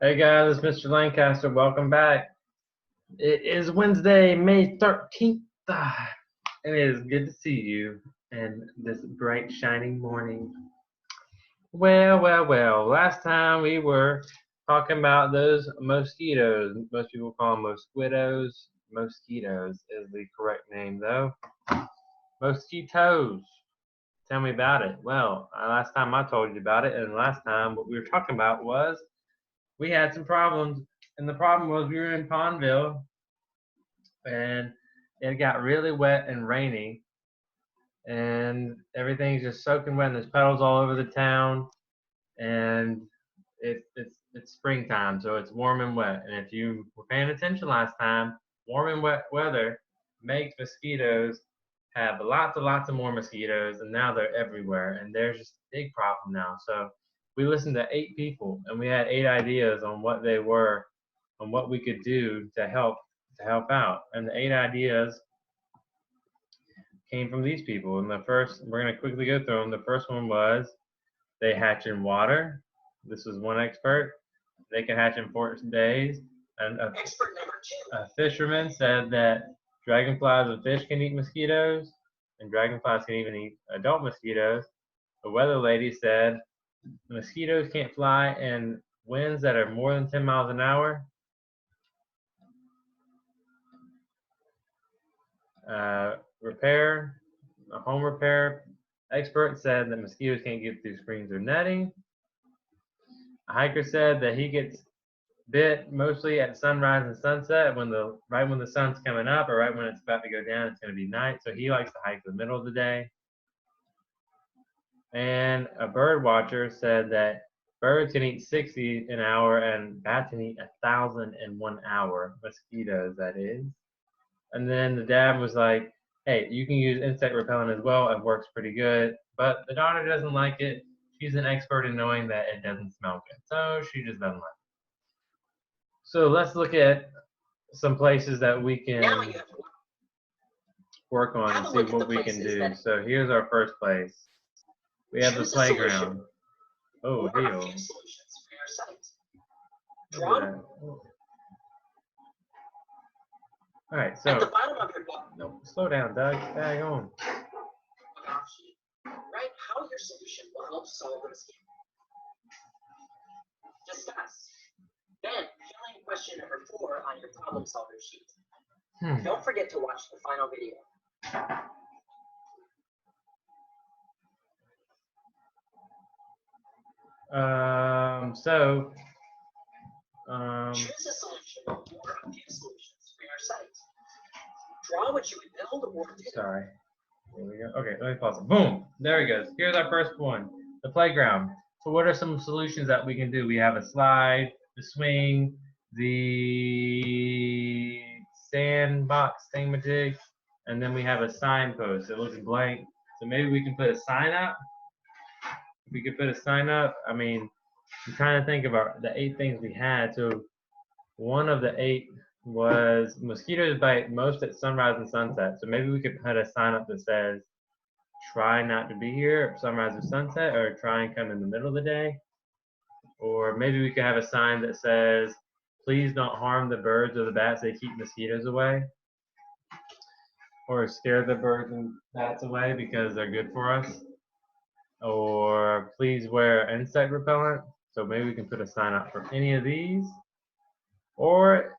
Hey guys, it's Mr. Lancaster. Welcome back. It is Wednesday, May 13th, and it is good to see you in this bright, shining morning. Well. Last time we were talking about those mosquitoes. Most people call them mosquitoes. Mosquitoes is the correct name, though. Mosquitoes. Tell me about it. Well, last time I told you about it, and last time what we were talking about was we had some problems, and the problem was we were in Pondville, and it got really wet and rainy, and everything's just soaking wet, and there's puddles all over the town, and it's springtime, so it's warm and wet. And if you were paying attention last time, warm and wet weather makes mosquitoes have lots of more mosquitoes, and now they're everywhere, and there's just a big problem now. So we listened to 8 people, and we had 8 ideas on what they were, on what we could do to help out. And the 8 ideas came from these people. And the first, we're going to quickly go through them. The first one was they hatch in water. This was one expert. They can hatch in 4 days. And Expert number 2. a fisherman said that dragonflies and fish can eat mosquitoes, and dragonflies can even eat adult mosquitoes. The weather lady said mosquitoes can't fly in winds that are more than 10 miles an hour. A home repair expert said that mosquitoes can't get through screens or netting. A hiker said that he gets bit mostly at sunrise and sunset, right when the sun's coming up or right when it's about to go down. It's going to be night, so he likes to hike the middle of the day. And a bird watcher said that birds can eat 60 an hour and bats can eat 1,000 in 1 hour. Mosquitoes, that is. And then the dad was like, hey, you can use insect repellent as well. It works pretty good. But the daughter doesn't like it. She's an expert in knowing that it doesn't smell good. So she just doesn't like it. So let's look at some places that we can work on and see what we can do. So here's our first place. We have the playground. Oh, heel. All right, so at the bottom of your book, no, slow down, Doug. Tag on. write how your solution will help solve the mosquito. Discuss. Then fill in question number 4 on your problem solver sheet. Don't forget to watch the final video. Choose a solution or a few solutions for your site. Draw what you would build or do. Sorry. Here we go. Okay, let me pause it. Boom! There he goes. Here's our first one, the playground. So what are some solutions that we can do? We have a slide, the swing, the sandbox thingamajig, and then we have a signpost. It looks blank. So maybe we can put a sign up. If we could put a sign up, I mean, I'm trying to think about the 8 things we had. So one of the 8 was mosquitoes bite most at sunrise and sunset. So maybe we could put a sign up that says, try not to be here at sunrise or sunset, or try and come in the middle of the day. Or maybe we could have a sign that says, please don't harm the birds or the bats, they keep mosquitoes away. Or scare the birds and bats away because they're good for us. Or please wear insect repellent. So maybe we can put a sign up for any of these. Or it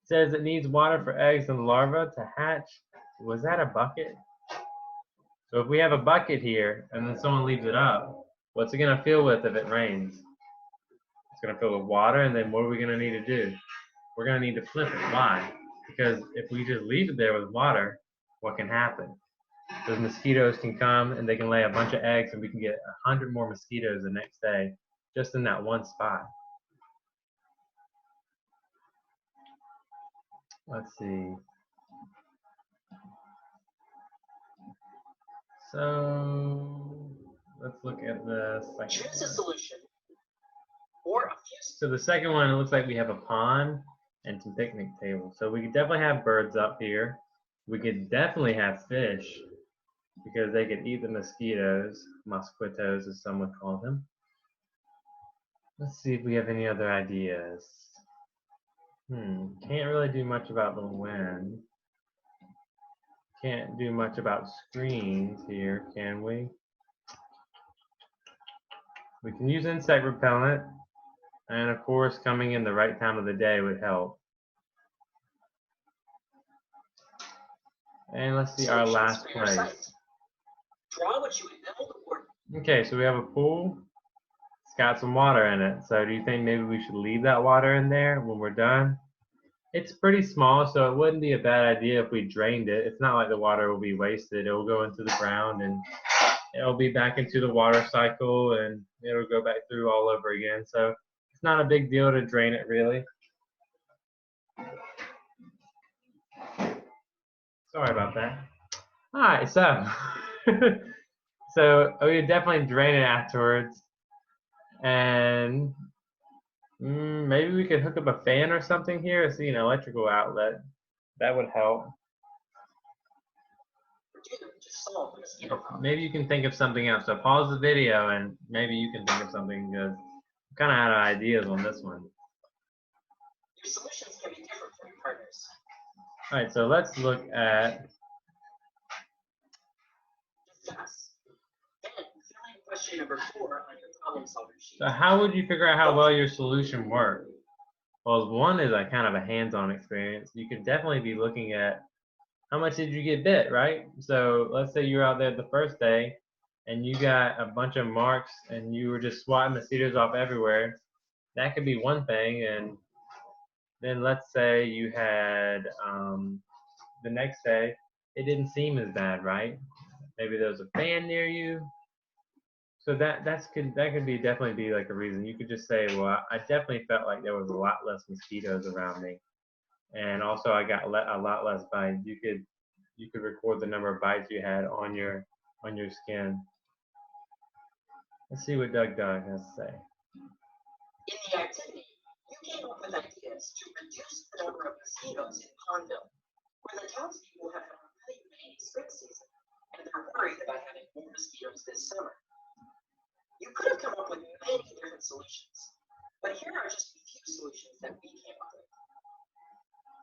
says it needs water for eggs and larvae to hatch. Was that a bucket? So if we have a bucket here and then someone leaves it up, what's it going to fill with if it rains? It's going to fill with water, and then what are we going to need to do? We're going to need to flip it. Why? Because if we just leave it there with water, what can happen? Those mosquitoes can come and they can lay a bunch of eggs, and we can get 100 more mosquitoes the next day just in that one spot. Let's see. So let's look at the second Choose a one. solution or a few. So the second one, it looks like we have a pond and some picnic tables. So we could definitely have birds up here. We could definitely have fish because they could eat the mosquitoes, mosquitoes as some would call them. Let's see if we have any other ideas. Can't really do much about the wind. Can't do much about screens here, can we? We can use insect repellent, and of course coming in the right time of the day would help. And let's see our last place. Draw what you would build or... Okay, so we have a pool. It's got some water in it. So do you think maybe we should leave that water in there when we're done? It's pretty small, so it wouldn't be a bad idea if we drained it. It's not like the water will be wasted. It will go into the ground and it'll be back into the water cycle and it'll go back through all over again. So it's not a big deal to drain it, really. Sorry about that. All right, so so we would definitely drain it afterwards, and maybe we could hook up a fan or something here. I see an electrical outlet. That would help. Maybe you can think of something else. So pause the video and maybe you can think of something because I'm kind of out of ideas on this one. Your solutions can be different for your partners. All right, so let's look at. Discuss. Then fill in question number 4 on your problem solver sheet. So how would you figure out how well your solution worked? Well, one is a kind of a hands-on experience. You could definitely be looking at how much did you get bit, right? So let's say you're out there the first day and you got a bunch of marks and you were just swatting mosquitoes off everywhere. That could be one thing. And then let's say you had the next day, it didn't seem as bad, right? Maybe there was a fan near you. So that could be definitely be like a reason. You could just say, well, I definitely felt like there was a lot less mosquitoes around me. And also I got a lot less bites. You could record the number of bites you had on your skin. Let's see what Doug has to say. In the activity, you came up with ideas to reduce the number of mosquitoes in Pondville, where the townspeople have had a really rainy spring season, and they're worried about having more mosquitoes this summer. You could have come up with many different solutions, but here are just a few solutions that we came up with.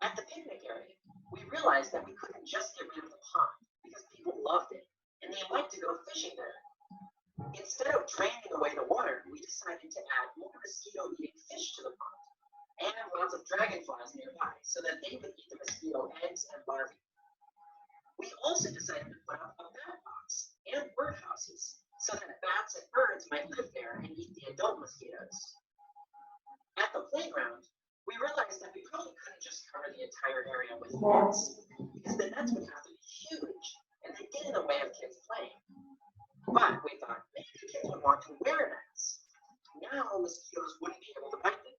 At the picnic area, we realized that we couldn't just get rid of the pond because people loved it and they liked to go fishing there. Instead of draining away the water, we decided to add more mosquito-eating fish to the pond and lots of dragonflies nearby so that they would eat the mosquito eggs and larvae. We also decided to put up a bat box and birdhouses so that bats and birds might live there and eat the adult mosquitoes. At the playground, we realized that we probably couldn't just cover the entire area with nets, because the nets would have to be huge, and they'd get in the way of kids playing. But we thought maybe kids would want to wear nets. Now mosquitoes wouldn't be able to bite them.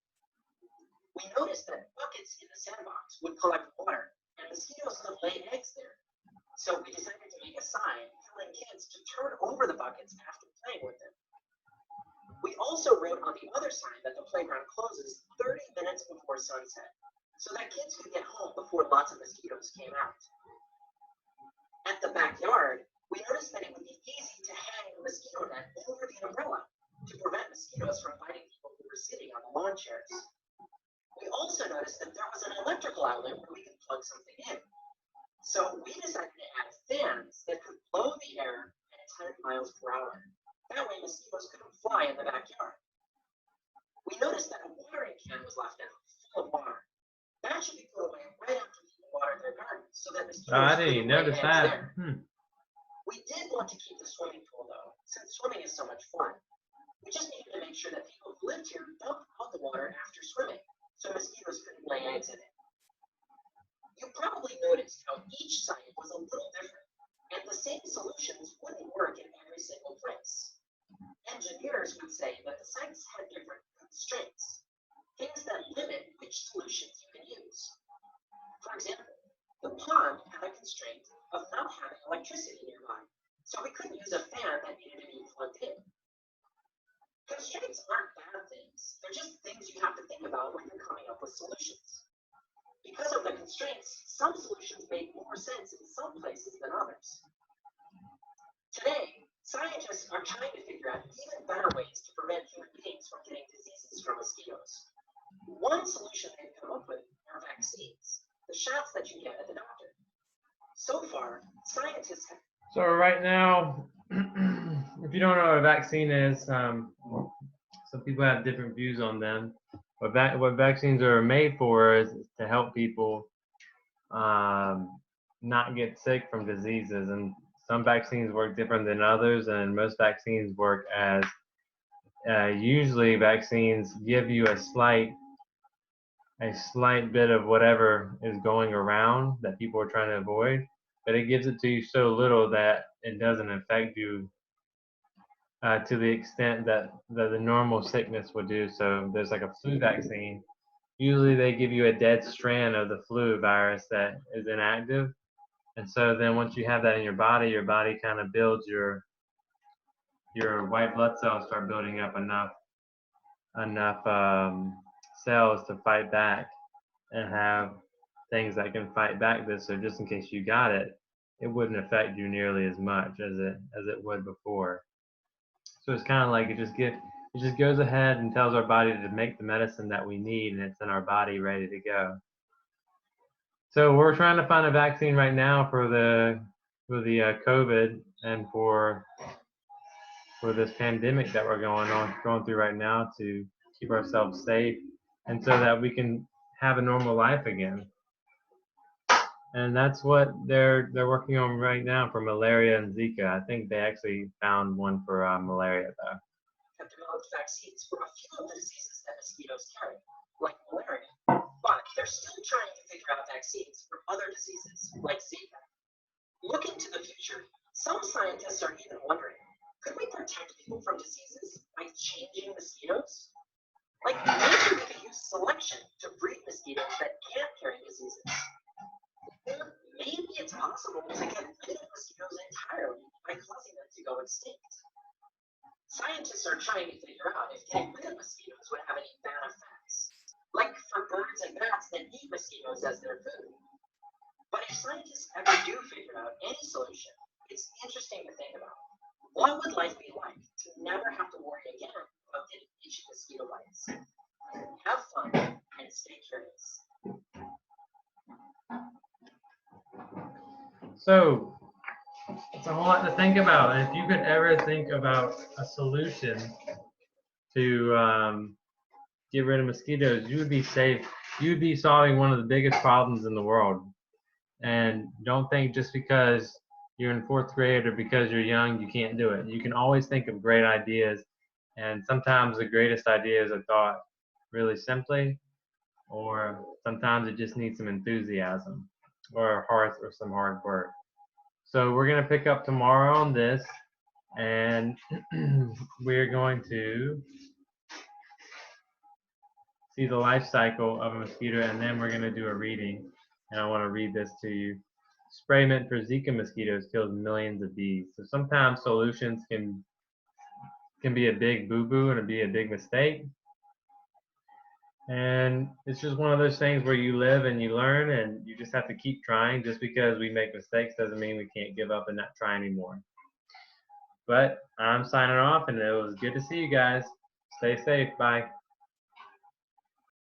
We noticed that buckets in the sandbox would collect water, and mosquitoes could lay eggs there. So we decided to make a sign telling kids to turn over the buckets after playing with them. We also wrote on the other sign that the playground closes 30 minutes before sunset, so that kids could get home before lots of mosquitoes came out. At the backyard, we noticed that it would be easy to hang a mosquito net over the umbrella to prevent mosquitoes from biting people who were sitting on the lawn chairs. We also noticed that there was an electrical outlet where we could plug something in. So we decided to add fans that could blow the air at 10 miles per hour. That way mosquitoes couldn't fly in the backyard. We noticed that a watering can was left out, full of water. That should be put away right after people water their gardens, so that mosquitoes I didn't notice that. We did want to keep the swimming pool though, since swimming is so much fun. We just needed to make sure that people who lived here dumped out the water after swimming, so mosquitoes couldn't lay eggs in it. You probably noticed how each site was a little different, and the same solutions wouldn't work in every single place. Engineers would say that the sites had different constraints, things that limit which solutions you can use. For example, the pond had a constraint of not having electricity nearby, so we couldn't use a fan that needed to be plugged in. Constraints aren't bad things, they're just things you have to think about when you're coming up with solutions. Because of the constraints, some solutions make more sense in some places than others. Today, scientists are trying to figure out even better ways to prevent human beings from getting diseases diseases from mosquitoes. One solution they've come up with are vaccines, the shots that you get at the doctor. So far, scientists have. So right now, if you don't know what a vaccine is, some people have different views on them. What vaccines are made for is to help people not get sick from diseases, and some vaccines work different than others, and most vaccines work as usually vaccines give you a slight bit of whatever is going around that people are trying to avoid, but it gives it to you so little that it doesn't affect you to the extent that the normal sickness would do. So there's like a flu vaccine. Usually they give you a dead strand of the flu virus that is inactive. And so then once you have that in your body kind of builds your white blood cells start building up enough cells to fight back and have things that can fight back this. So just in case you got it, it wouldn't affect you nearly as much as it would before. So it's kind of like it just goes ahead and tells our body to make the medicine that we need, and it's in our body ready to go. So we're trying to find a vaccine right now for the COVID and for this pandemic that we're going through right now to keep ourselves safe and so that we can have a normal life again. And that's what they're working on right now for malaria and Zika. I think they actually found one for malaria though. Have developed vaccines for a few of the diseases that mosquitoes carry, like malaria, but they're still trying to figure out vaccines for other diseases like Zika. Looking to the future, some scientists are even wondering, could we protect people from diseases by changing mosquitoes? Like maybe we could use selection to breed mosquitoes that can't carry diseases. Or maybe it's possible to get rid of mosquitoes entirely by causing them to go extinct. Scientists are trying to figure out if getting rid of mosquitoes would have any bad effects, like for birds and bats that eat mosquitoes as their food. But if scientists ever do figure out any solution, it's interesting to think about. What would life be like to never have to worry again about getting itchy mosquito bites? Have fun and stay curious. So it's a whole lot to think about. And if you could ever think about a solution to get rid of mosquitoes, you would be safe. You would be solving one of the biggest problems in the world. And don't think just because you're in 4th grade or because you're young, you can't do it. You can always think of great ideas. And sometimes the greatest ideas are thought really simply, or sometimes it just needs some enthusiasm or some hard work. So we're going to pick up tomorrow on this, and we're going to see the life cycle of a mosquito, and then we're going to do a reading. And I want to read this to you. Spray meant for Zika mosquitoes kills millions of bees. So sometimes solutions can be a big boo-boo and be a big mistake. And it's just one of those things where you live and you learn, and you just have to keep trying. Just because we make mistakes doesn't mean we can't give up and not try anymore. But I'm signing off, and it was good to see you guys. Stay safe. Bye.